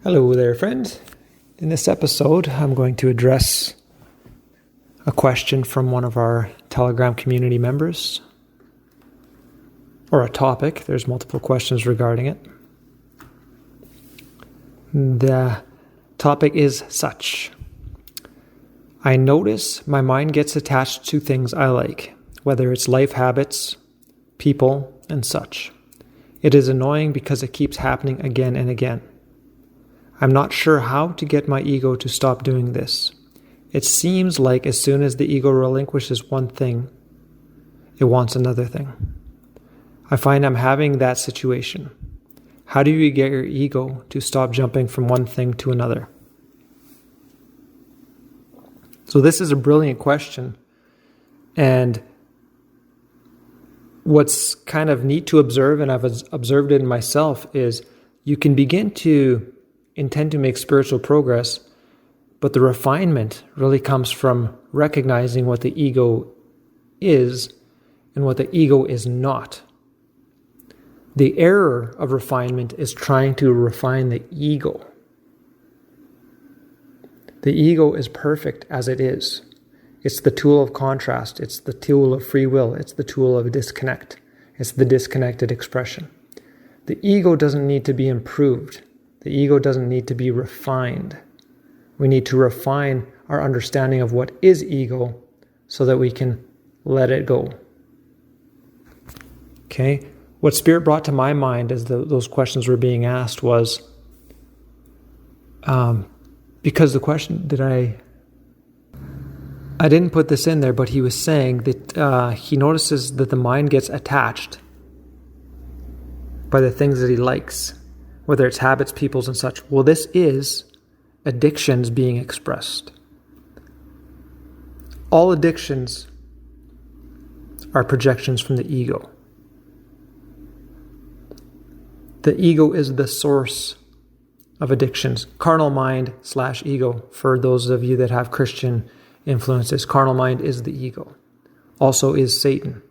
Hello there, friend. In this episode, I'm going to address a question from one of our Telegram community members, or a topic. There's multiple questions regarding it. The topic is such: I notice my mind gets attached to things I like, whether it's life habits, people, and such. It is annoying because it keeps happening again and again. I'm not sure how to get my ego to stop doing this. It seems like as soon as the ego relinquishes one thing, it wants another thing. I find I'm having that situation. How do you get your ego to stop jumping from one thing to another? So this is a brilliant question. And what's kind of neat to observe, and I've observed it in myself, is you can begin to intend to make spiritual progress, but the refinement really comes from recognizing what the ego is and what the ego is not. The error of refinement is trying to refine the ego. The ego is perfect as it is. It's the tool of contrast. It's the tool of free will. It's the tool of disconnect. It's the disconnected expression. The ego doesn't need to be improved. The ego doesn't need to be refined. We need to refine our understanding of what is ego so that we can let it go. Okay? What Spirit brought to my mind as those questions were being asked was, because the question I didn't put this in there, but he was saying that he notices that the mind gets attached by the things that he likes, whether it's habits, peoples, and such. Well, this is addictions being expressed. All addictions are projections from the ego. The ego is the source of addictions. Carnal mind / ego, for those of you that have Christian influences. Carnal mind is the ego. Also is Satan.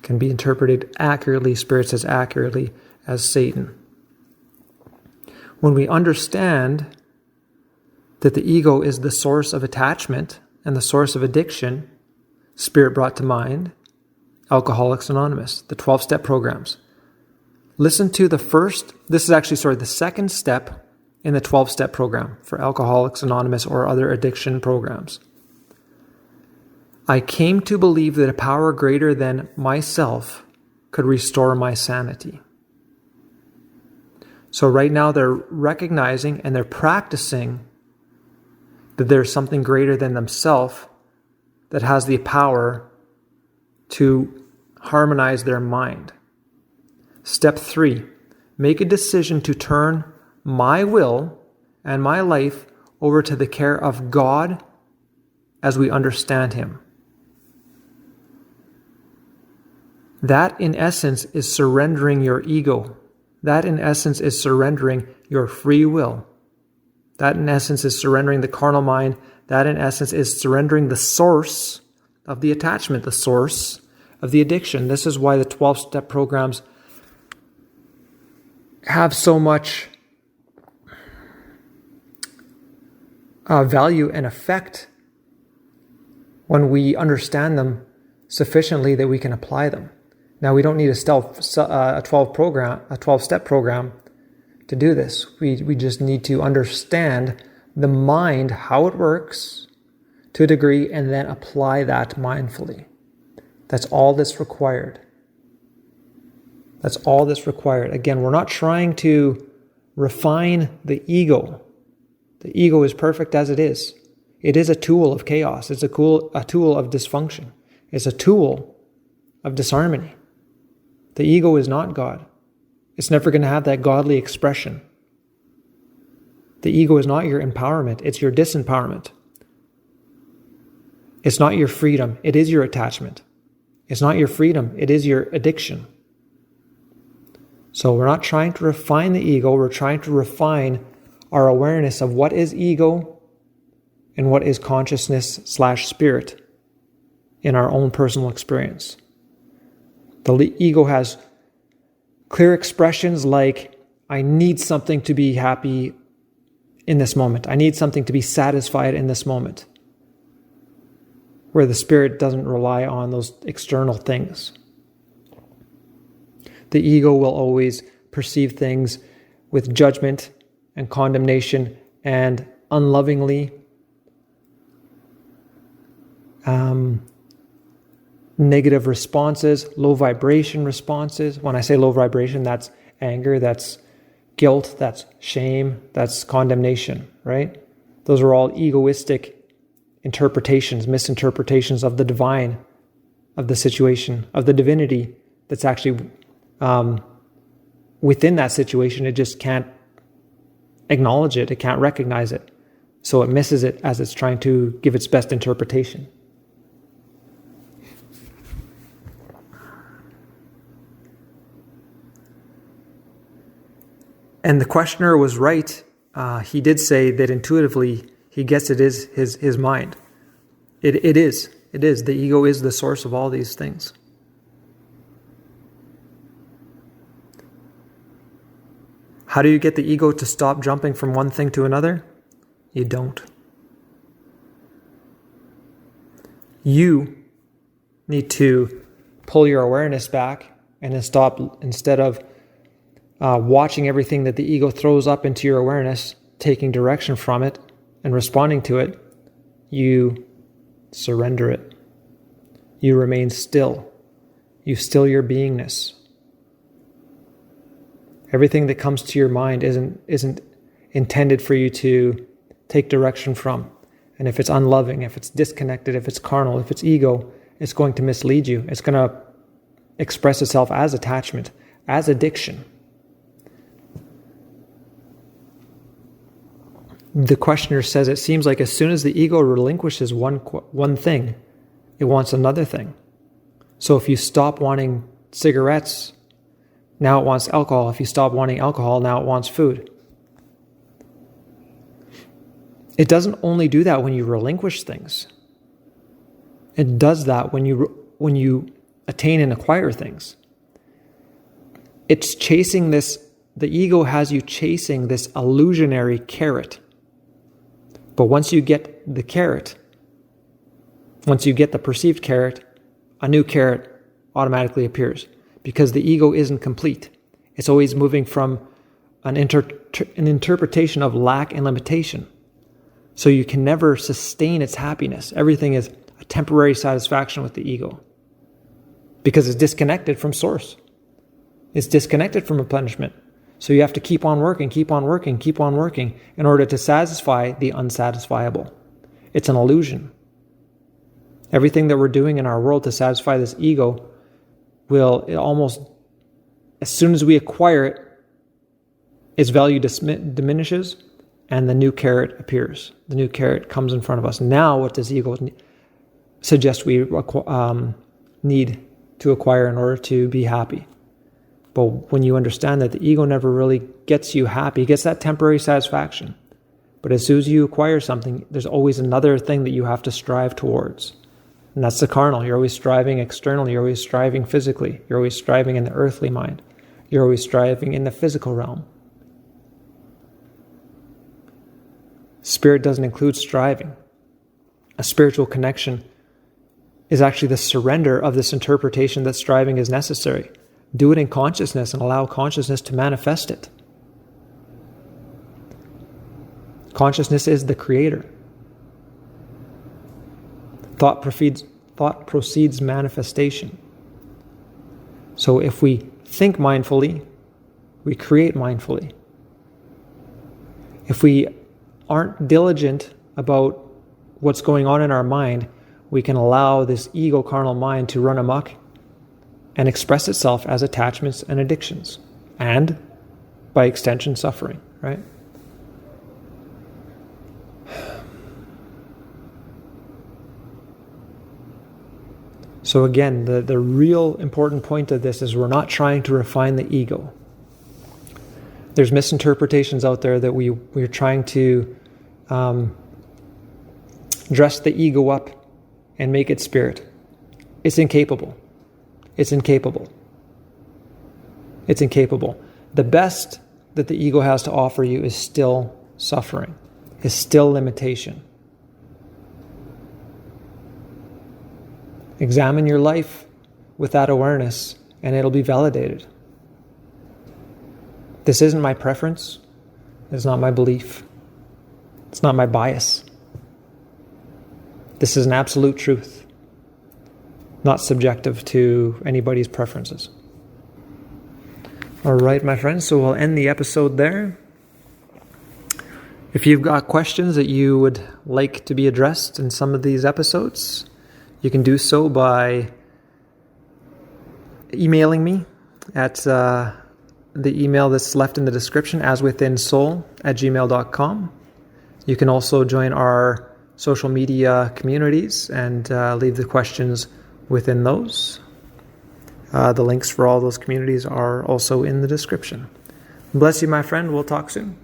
Can be interpreted accurately, Spirit says accurately, as Satan. When we understand that the ego is the source of attachment and the source of addiction, Spirit brought to mind Alcoholics Anonymous, the 12-step programs. Listen to the second step in the 12-step program for Alcoholics Anonymous or other addiction programs. I came to believe that a power greater than myself could restore my sanity. So right now they're recognizing and they're practicing that there's something greater than themselves that has the power to harmonize their mind. Step 3, make a decision to turn my will and my life over to the care of God as we understand Him. That, in essence, is surrendering your ego. That, in essence, is surrendering your free will. That, in essence, is surrendering the carnal mind. That, in essence, is surrendering the source of the attachment, the source of the addiction. This is why the 12-step programs have so much value and effect when we understand them sufficiently that we can apply them. Now, we don't need a 12-step program to do this. We just need to understand the mind, how it works to a degree, and then apply that mindfully. That's all that's required. That's all that's required. Again, we're not trying to refine the ego. The ego is perfect as it is. It is a tool of chaos. It's a tool of dysfunction. It's a tool of disharmony. The ego is not God. It's never going to have that godly expression. The ego is not your empowerment. It's your disempowerment. It's not your freedom. It is your attachment. It's not your freedom. It is your addiction. So we're not trying to refine the ego. We're trying to refine our awareness of what is ego and what is consciousness / spirit in our own personal experience. The ego has clear expressions like I need something to be happy in this moment. I need something to be satisfied in this moment. Where the spirit doesn't rely on those external things. The ego will always perceive things with judgment and condemnation and unlovingly, negative responses, low vibration responses. When I say low vibration, that's anger, that's guilt, that's shame, that's condemnation, right? Those are all egoistic interpretations, misinterpretations of the divine, of the situation, of the divinity that's actually within that situation. It just can't acknowledge it. It can't recognize it. So it misses it as it's trying to give its best interpretation. And the questioner was right. He did say that intuitively he gets it is his mind. It is. The ego is the source of all these things. How do you get the ego to stop jumping from one thing to another? You don't. You need to pull your awareness back and then stop, instead of watching everything that the ego throws up into your awareness, taking direction from it and responding to it, you surrender it. You remain still. You still your beingness. Everything that comes to your mind isn't intended for you to take direction from. And if it's unloving, if it's disconnected, if it's carnal, if it's ego, it's going to mislead you. It's going to express itself as attachment, as addiction. The questioner says it seems like as soon as the ego relinquishes one thing, it wants another thing. So if you stop wanting cigarettes, now it wants alcohol. If you stop wanting alcohol, now it wants food. It doesn't only do that when you relinquish things. It does that when you attain and acquire things. It's chasing this, the ego has you chasing this illusionary carrot. But once you get the carrot, once you get the perceived carrot, a new carrot automatically appears because the ego isn't complete. It's always moving from an interpretation of lack and limitation. So you can never sustain its happiness. Everything is a temporary satisfaction with the ego because it's disconnected from source. It's disconnected from replenishment. So you have to keep on working in order to satisfy the unsatisfiable. It's an illusion. Everything that we're doing in our world to satisfy this ego it almost, as soon as we acquire it, its value diminishes and the new carrot appears. The new carrot comes in front of us. Now what does ego suggest we need to acquire in order to be happy? But when you understand that the ego never really gets you happy, it gets that temporary satisfaction. But as soon as you acquire something, there's always another thing that you have to strive towards. And that's the carnal. You're always striving externally. You're always striving physically. You're always striving in the earthly mind. You're always striving in the physical realm. Spirit doesn't include striving. A spiritual connection is actually the surrender of this interpretation that striving is necessary. Do it in consciousness and allow consciousness to manifest it. Consciousness is the creator. Thought proceeds manifestation. So if we think mindfully, we create mindfully. If we aren't diligent about what's going on in our mind, we can allow this ego carnal mind to run amok and express itself as attachments and addictions, and by extension, suffering, right? So again, the real important point of this is we're not trying to refine the ego. There's misinterpretations out there that we're trying to dress the ego up and make it spirit. It's incapable. It's incapable. The best that the ego has to offer you is still suffering, is still limitation. Examine your life with that awareness, and it'll be validated. This isn't my preference. It's not my belief. It's not my bias. This is an absolute truth, not subjective to anybody's preferences. All right, my friends, so we'll end the episode there. If you've got questions that you would like to be addressed in some of these episodes, you can do so by emailing me at the email that's left in the description, aswithinsoul@gmail.com. You can also join our social media communities and leave the questions within those. The links for all those communities are also in the description. Bless you, my friend. We'll talk soon.